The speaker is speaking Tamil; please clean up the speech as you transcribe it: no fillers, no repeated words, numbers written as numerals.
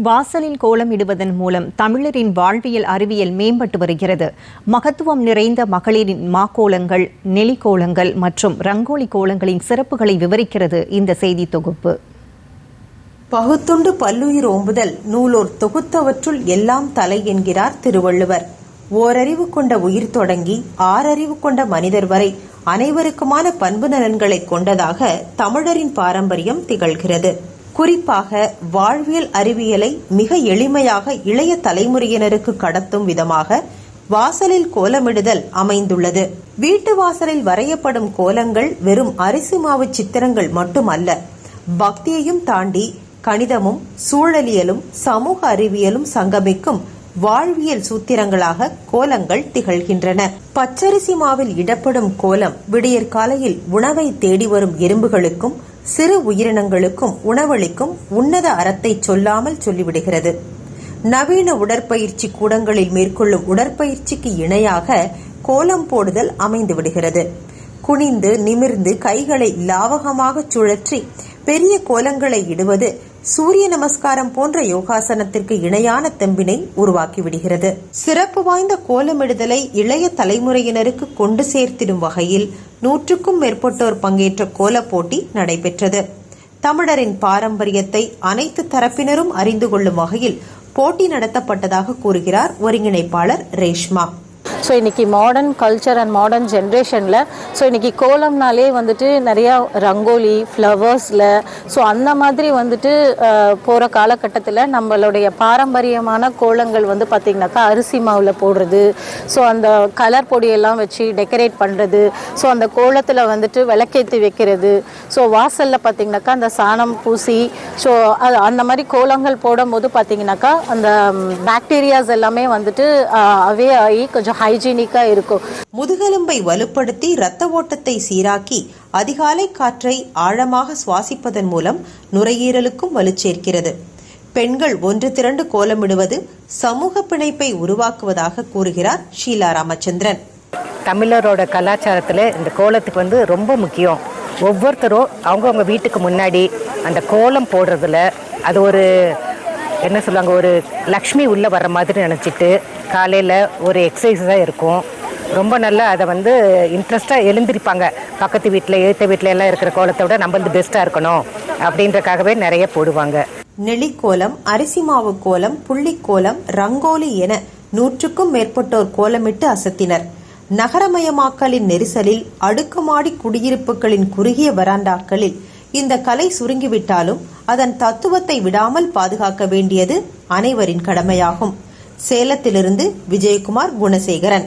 வாசலில் கோலமிடுவதன் மூலம் தமிழரின் வாழ்வியல் அறிவியல் மேம்பட்டு வருகிறது. மகத்துவம் நிறைந்த மகளிரின் மாக்கோலங்கள், நெலிக்கோலங்கள் மற்றும் ரங்கோலி கோலங்களின் சிறப்புகளை விவரிக்கிறது இந்த செய்தி தொகுப்பு. பகுத்துண்டு பல்லுயிர் ஓம்புதல் நூலோர் தொகுத்தவற்றுள் எல்லாம் தலை என்கிறார் திருவள்ளுவர். ஓரறிவு கொண்ட உயிர் தொடங்கி ஆறறிவு கொண்ட மனிதர் வரை அனைவருக்குமான பண்பு நலன்களை கொண்டதாக தமிழரின் பாரம்பரியம் திகழ்கிறது. குறிப்பாக வாழ்வியல் அறிவியலை மிக எளிமையாக இளைய தலைமுறையினருக்கு கடத்தும் விதமாக வாசலில் கோலமிடுதல் அமைந்துள்ளது. வீட்டு வாசலில் வரையப்படும் கோலங்கள் வெறும் அரிசி மாவு சித்திரங்கள் மட்டுமல்ல, பக்தியையும் தாண்டி கணிதமும் சூழலியலும் சமூக அறிவியலும் சங்கமிக்கும் வாழ்வியல் சூத்திரங்களாக கோலங்கள் திகழ்கின்றன. பச்சரிசி மாவில் இடப்படும் கோலம் விடியற் காலையில் உணவை தேடி வரும் எறும்புகளுக்கும் சிறு உயிரினங்களுக்கும் உணவளிக்கும் உன்னத அறத்தை சொல்லாமல் சொல்லிவிடுகிறது. நவீன உடற்பயிற்சி கூடங்களில் மேற்கொள்ளும் உடற்பயிற்சிக்கு இணையாக கோலம் போடுதல் அமைந்து விடுகிறது. குனிந்து நிமிர்ந்து கைகளை லாவகமாக சுழற்றி பெரிய கோலங்களை இடுவது சூரிய நமஸ்காரம் போன்ற யோகாசனத்திற்கு இணையான தெம்பினை உருவாக்கிவிடுகிறது. சிறப்பு வாய்ந்த கோலமிடுதலை இளைய தலைமுறையினருக்கு கொண்டு சேர்த்திடும் வகையில் 100க்கும் மேற்பட்டோர் பங்கேற்ற கோல போட்டி நடைபெற்றது. தமிழரின் பாரம்பரியத்தை அனைத்து தரப்பினரும் அறிந்து கொள்ளும் வகையில் போட்டி நடத்தப்பட்டதாக கூறுகிறார் ஒருங்கிணைப்பாளர் ரேஷ்மா. ஸோ இன்றைக்கி மாடர்ன் கல்ச்சர் அண்ட் மாடர்ன் ஜென்ரேஷனில் இன்றைக்கி கோலம்னாலே நிறையா ரங்கோலி ஃப்ளவர்ஸில் அந்த மாதிரி போகிற காலகட்டத்தில் நம்மளுடைய பாரம்பரியமான கோலங்கள் பார்த்திங்கனாக்கா அரிசி மாவில் போடுறது, அந்த கலர் பொடியெல்லாம் வச்சு டெக்கரேட் பண்ணுறது, அந்த கோலத்தில் விளக்கேற்றி வைக்கிறது, வாசலில் பார்த்திங்கனாக்கா அந்த சாணம் பூசி அந்த மாதிரி கோலங்கள் போடும்போது பார்த்திங்கனாக்கா அந்த பாக்டீரியாஸ் எல்லாமே அவே ஆகி கொஞ்சம் ஹைஜீனிக்கா இருக்கும். முதுகெலும்பை வலுப்படுத்தி இரத்த ஓட்டத்தை சீராக்கி அதிகாலை காற்றை ஆழமாக சுவாசிப்பதன் மூலம் நுரையீரலுக்கும் வலு சேர்க்கிறது. பெண்கள் ஒன்று திரண்டு கோலமிடுவது சமூக பிணைப்பை உருவாக்குவதாக கூறுகிறார் ஷீலா ராமச்சந்திரன். தமிழரோட கலாச்சாரத்தில் இந்த கோலத்துக்கு ரொம்ப முக்கியம். ஒவ்வொருத்தரும் அவங்கவுங்க வீட்டுக்கு முன்னாடி அந்த கோலம் போடுறதுல அது ஒரு என்ன சொல்லுவாங்க, ஒரு லக்ஷ்மி உள்ளே வர்ற மாதிரி நினச்சிட்டு காலையில் ஒரு எக்ஸசைஸாக இருக்கும். ரொம்ப நல்லா அதை இன்ட்ரெஸ்ட்டாக எழுந்திருப்பாங்க. பக்கத்து வீட்டில் எழுத்த வீட்டில் எல்லாம் இருக்கிற கோலத்தை விட நம்ம பெஸ்ட்டாக இருக்கணும் அப்படின்றக்காகவே நிறைய போடுவாங்க. நெளிக்கோலம், அரிசி மாவு கோலம், புள்ளிக்கோலம், ரங்கோலி என 100க்கும் மேற்பட்டோர் கோலமிட்டு அசத்தினர். நகரமயமாக்கலின் நெரிசலில் அடுக்குமாடி குடியிருப்புகளின் குறுகிய வராண்டாக்களில் இந்த கலை சுருங்கிவிட்டாலும் அதன் தத்துவத்தை விடாமல் பாதுகாக்க வேண்டியது அனைவரின் கடமையாகும். சேலத்திலிருந்து விஜயகுமார் குணசேகரன்.